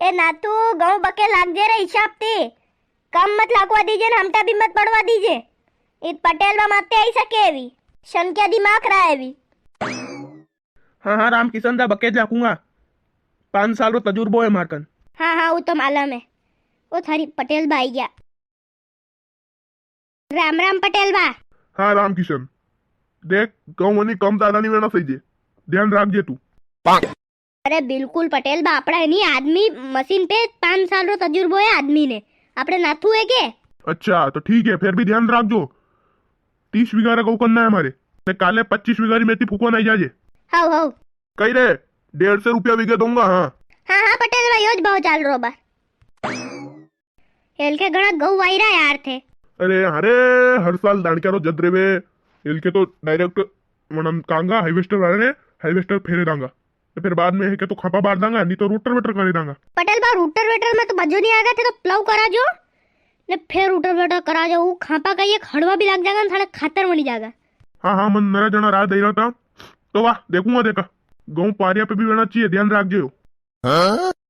ए नातू घઉં બકે લાગજે રે હિસાબથી કમ મત લાગવા દીજે ને હમટા બી મત પડવા દીજે ઈ પટેલમાં માતે આવી શકે એવી શનક્યા દિમાગ રા એવી। हाँ हाँ राम किशन दा बकेज रखूंगा 5 साल रो तजुर्बो है मारकन। हाँ हाँ वो तो मालूम है। वो थारी पटेल बा आई गया। राम राम पटेल बा। हाँ राम किशन देख कहूँ कम दादा नहीं वेना सही जे ध्यान रखजे तू। अरे बिल्कुल पटेल बा अपना नहीं आदमी मशीन पे 5 साल रो तजुर्बो है आदमी ने अपने नाथू है के। अच्छा तो ठीक है फिर भी ध्यान रखजो 30 बीघा रा गौ करना है हमारे ने काले 25 बीघा री मेथी फूकवा नहीं जाजे। हाउ हाउ कही रे 150 रुपया बीघे दूंगा। हाँ हाँ हाँ पटेल भाई योज भाव चाल रो बा हेल के घणा गौ वायरा यार थे। अरे हर साल दाणक्या रो जद रेवे एल के तो डायरेक्ट मनम कांगा हाईवेस्टर वाले ने हाईवेस्टर फेरे दांगा तो फिर बाद में है के तो खापा बार दांगा नहीं तो रूटर वेटर करे दांगा। पटेल बा रूटर वेटर में तो बजो नहीं आगा थे तो प्लव करा जो ने फिर रूटर वेटर करा जो वो खापा का ये खड़वा भी लग जाएगा थोड़ा खातर बनी जाएगा। हाँ हाँ मन मेरा जना राह दे रहा था तो वाह देखूंगा देखा गौ पारिया पे भी रहना चाहिए ध्यान रखजे।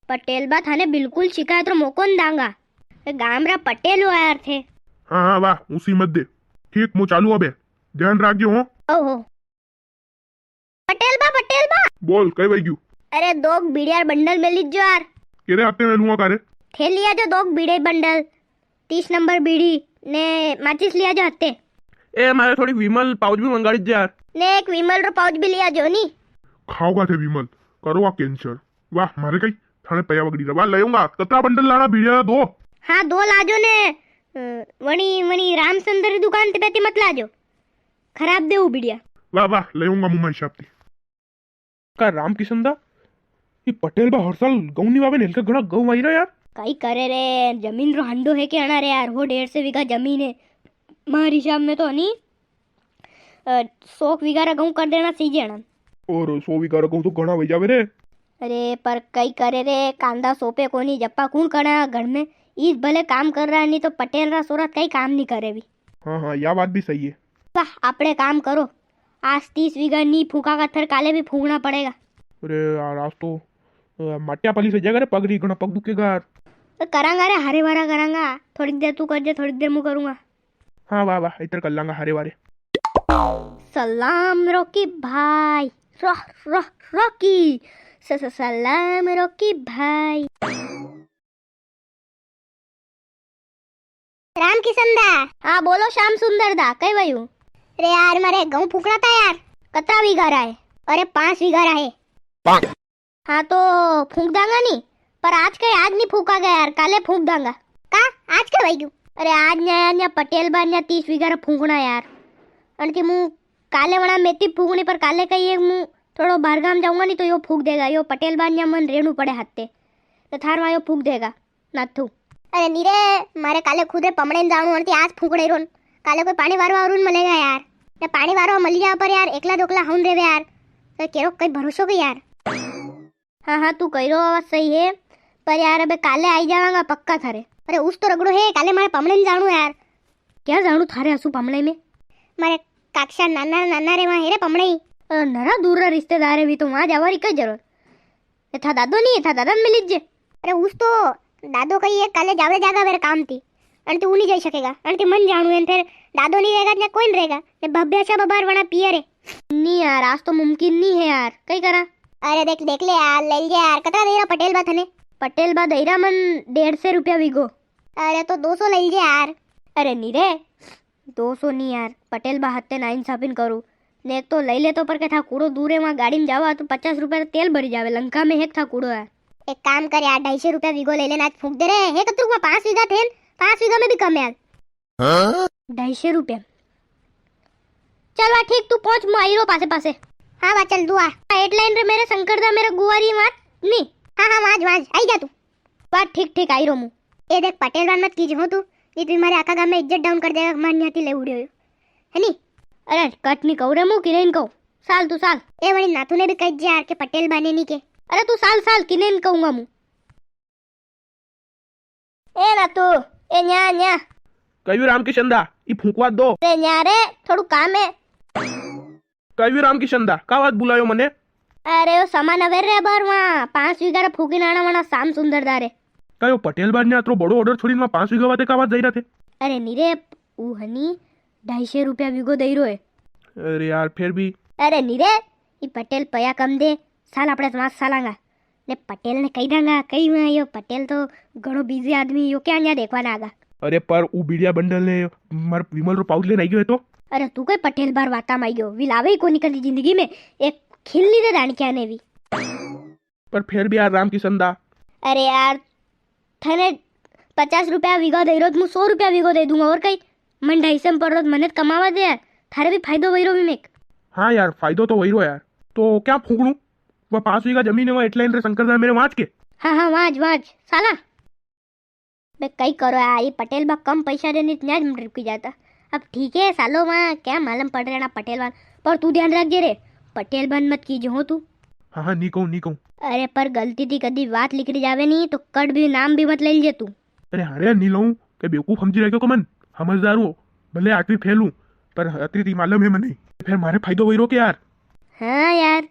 पटेल बा थाने बिल्कुल शिकायत रो मौको न दांगा गाम रा पटेल हो यार थे। हाँ हाँ वाह उसी मत दे ठीक मु चालू अबे ध्यान रखजे हो। ओहो पटेल बा बोल कई वही क्यों। अरे दो बीड़ियार बंडल में लीजो यार केरे हफ्ते में लूंगा कारे थे लिया जो दो बीड़े बंडल 30 नंबर बीड़ी ने माचिस लिया जो हत्ते ए मारे थोड़ी विमल पाउच भी मंगाड़ी दे यार ने एक विमल रो पाउच भी लिया जो नी खाओगा थे विमल करो कैंसर वाह मारे कई थाने पया वगड़ी रवा लेऊंगा कतरा बंडल लाना बीड़िया दो। हाँ 2 लाजो ने वणी वणी रामचंद्र की दुकान पे बेती मत लाजो खराब देऊ बीड़िया। वाह वाह लेऊंगा मुंह हिसाब थी का राम किशन दा ये पटेल बा हर साल गौ नहीं वावे नेल का घणा गौ वाई रहा यार कई करे रे जमीन रो हंडो है के अना रे यार वो 150 बीघा जमीन है मारी हिसाब में तो नहीं 100 बीघा रा गऊ कर देना सीजे अना और 100 बीघा रा गऊ तो घणा वही जावे रे। अरे पर कई करे रे कांदा सोपे कोनी जप्पा कौन करा घर में ईज भले काम कर रहा नहीं तो पटेल रा सोरा कई काम नहीं करे भी। हाँ हाँ यह बात भी सही है। वाह आपड़े काम करो आज 30 बीघा नहीं फूका का थर काले भी फूकना पड़ेगा। अरे यार आज तो माटिया पली से जाएगा रे पगड़ी घणा पग दुखेगा यार। तो करांगा रे हरे भरा करांगा थोड़ी देर तू कर दे थोड़ी देर मैं करूंगा। हाँ वाह वाह इधर कर लांगा हरे वारे। सलाम रॉकी भाई रॉकी सलाम रॉकी भाई। राम किशन दा। हाँ बोलो श्याम सुंदर दा कई वयू रे यार मारे गऊ फूकना था यार कतरा बीघा रहा है। अरे 5 बीघा रहा है। हाँ तो फूक दांगा नहीं पर आज नहीं फूका गया यार काले फूक दांगा का आज के वही क्यों। अरे आज न्या पटेल बा न्या 30 बीघा रा फूकना यार अनके मु काले वणा मेथी फूकनी पर काले कही मु थोड़ो बारगाम जाऊंगा नहीं तो यो फूक देगा यो पटेल बा न्या मन रेणु पड़े हाथे तो थार यो फूक देगा नाथू। अरे नीरे मारे काले खुदे पमड़े जाणू अनती आज फूकड़े रोन काले कोई पानी वारो आरून मलेगा यार ने पानी वारो मल जा पर यार एकला दोकला हूं रेवे यार तो केरो कई भरोसो के यार। हाँ हाँ तू कही रो बात सही है पर यार अबे काले आई जावांगा पक्का थारे। अरे उस तो रगड़ो है काले मारे पमड़े ने जाणू यार क्या जाणू थारे हसू पमड़े में मारे काक्षा नाना रे वहां हेरे पमड़े नरा दूर रा रिश्तेदार है भी तो वहां जावारी कई जरूरत था दादो नहीं था दादा मिल जे। अरे उस तो दादो कही है काले जावे जागा मेरे काम थी अन तू नहीं जा सकेगा अन ते मन जाणू है फिर दादो नहीं रहेगा ना कोई नहीं रहेगा ने भब्याशा बबार वणा पिया रे नहीं यार आज तो मुमकिन नहीं है यार कई करा। अरे देख ले यार ले जा यार कतरा देरा पटेल बा थने पटेल बा दईरा मन 150 रुपया बीघो। अरे तो 200 ले जा यार। अरे नी रे 200 नहीं यार पटेल बा हत्ते ना इंसाफिन करू ने एक तो लई ले तो पर के था कूड़ो दूरे वहां गाड़ी में जावा तो 50 रुपया तेल भरी जावे लंका में एक था कूड़ो यार। एक काम कर यार 250 रुपया बीघो ले लेना आज फूक दे रे हे कतरू में 5 बीघा थे 5 बीघा में भी कम यार। 250 रुपया चल ठीक तू पहुंच मैं आई रो पासे। हाँ बा चल दुआ हेडलाइन रे मेरे शंकरदा मेरे गुवारी मात नहीं। हाँ वाज आई जा तू बात ठीक आई रो मु ए देख पटेल बान मत कीजे हो तू ये तुम्हारे आका गांव में इज्जत डाउन कर देगा मान न्याती ले उड़े है नी। अरे कट नहीं कहू रे मु किने कहू साल तू साल ए वणी नाथू ने भी कह जे यार के पटेल बाने नहीं के। अरे तू साल किने कहूंगा मु ए नाथू ए न्या कई राम किशन दा ये फूकवा दो रे न्या रे थोड़ू काम है। कई राम किशन दा का बात बुलायो मने અરે ઓ સામાન હવે રે બરમાં 5 વીઘા ફૂકી નાણા વાળા શામ સુંદરદા રે કયો પટેલ બાર ને આટલો બડો ઓર્ડર છોડીને 5 વીઘા વાતે કાવા જઈ રહ્યા અરે નીરે ઉ હની 250 રૂપિયા વીઘો દઈ રહ્યો थे अरे यार फिर भी અરે નીરે ઈ પટેલ પયા કમ દે સાલ આપણે માસ સાલાંગા ને પટેલ ને કહી દાંગા કઈ માં આયો પટેલ તો ઘણો બિઝી આદમી યો ક્યાં ન્યા દેખવાના આગા अरे पर ऊ बीड़िया बंडल ने मार विमल रो पाउच लेने आई गयो तो અરે તું કઈ પટેલ બાર વાતામાં આવી ગયો વી લાવે કોની કદી જિંદગી में એક ખીલ્લી દે દાણક્યા ને વી पर फिर भी यार राम किशन दा અરે યાર થને 50 રૂપિયા વીઘો દઈ રહ્યો હું 100 રૂપિયા વીઘો દઈ દઉંगा और કઈ મને 250 પર રોજ મને જ કમાવા દે યાર થારે भी फायदो वहीरो विवेक हाँ यार फायदो तो वही रो यार तो क्या फूकणू वो 5 वीघा जमीन है वो એટલે ઇન્દ્ર શંકરદા मेरे वाँच के हाँ हाँ वाज वाज साला बे कई करो यार ये पटेल बा कम पैसा देने इतना જ रुकी जाता अब ठीक है सालों में क्या मालूम पड़ रहा ना पटेल वान पर तू ध्यान रखजे रे पटेल बन मत कीजो हो तू हाँ हाँ नहीं कहूँ अरे पर गलती थी कदी बात निकली जावे नहीं तो कट भी नाम भी मत ले लीजिए तू अरे हारे नहीं लऊँ के बेवकूफ समझी रहो को मन समझदार हो भले आठवीं फेल हूँ पर अतरी थी मालूम है मने फिर मारे फायदो वही रो के यार हाँ यार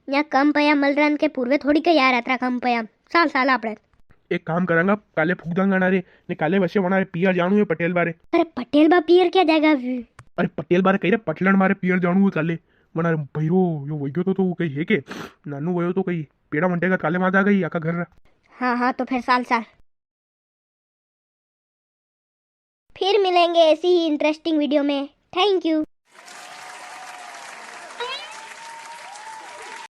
यहाँ कम पया मल रहा के पूर्वे थोड़ी के यार अतरा कम पया साल साल આપણે एक काम करांगा काले फूक दांगा रे ने काले वसे वना पियर जानू है पटेल बारे अरे पटेल बा पियर क्या जाएगा अरे पटेल बारे कही रे पटलण मारे पियर जानू है काले वना भैरो यो वही तो कही है के नानू वयो तो कही पेड़ा मंटेगा काले माता गई आका घर हाँ हाँ तो फिर साल साल फिर मिलेंगे ऐसी ही इंटरेस्टिंग वीडियो में थैंक यू